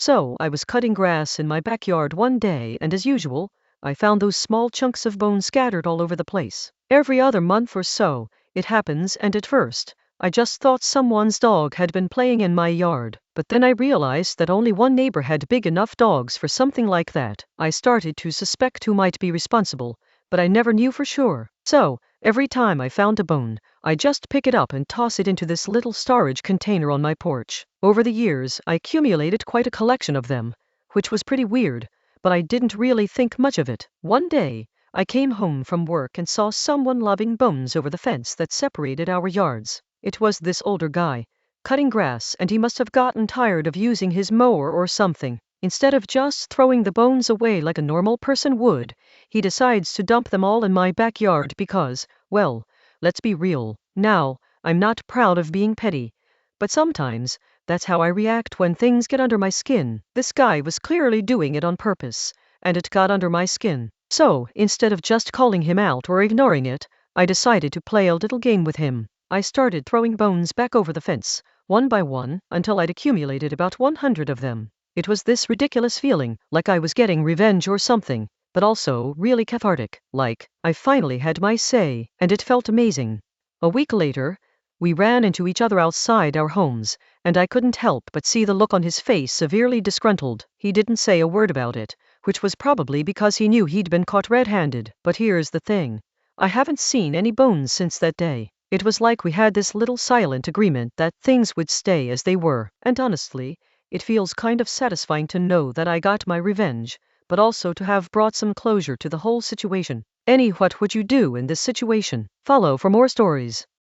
So, I was cutting grass in my backyard one day, and as usual, I found those small chunks of bone scattered all over the place. Every other month or so, it happens, and at first, I just thought someone's dog had been playing in my yard, but then I realized that only one neighbor had big enough dogs for something like that. I started to suspect who might be responsible, but I never knew for sure. So, every time I found a bone, I just pick it up and toss it into this little storage container on my porch. Over the years, I accumulated quite a collection of them, which was pretty weird, but I didn't really think much of it. One day, I came home from work and saw someone lobbing bones over the fence that separated our yards. It was this older guy, cutting grass, and he must have gotten tired of using his mower or something. Instead of just throwing the bones away like a normal person would, he decides to dump them all in my backyard because, well, let's be real. Now, I'm not proud of being petty, but sometimes, that's how I react when things get under my skin. This guy was clearly doing it on purpose, and it got under my skin. So, instead of just calling him out or ignoring it, I decided to play a little game with him. I started throwing bones back over the fence, one by one, until I'd accumulated about 100 of them. It was this ridiculous feeling, like I was getting revenge or something, but also really cathartic, like I finally had my say, and it felt amazing. A week later, we ran into each other outside our homes, and I couldn't help but see the look on his face, severely disgruntled. He didn't say a word about it, which was probably because he knew he'd been caught red-handed. But here's the thing. I haven't seen any bones since that day. It was like we had this little silent agreement that things would stay as they were, and honestly, it feels kind of satisfying to know that I got my revenge, but also to have brought some closure to the whole situation. What would you do in this situation? Follow for more stories.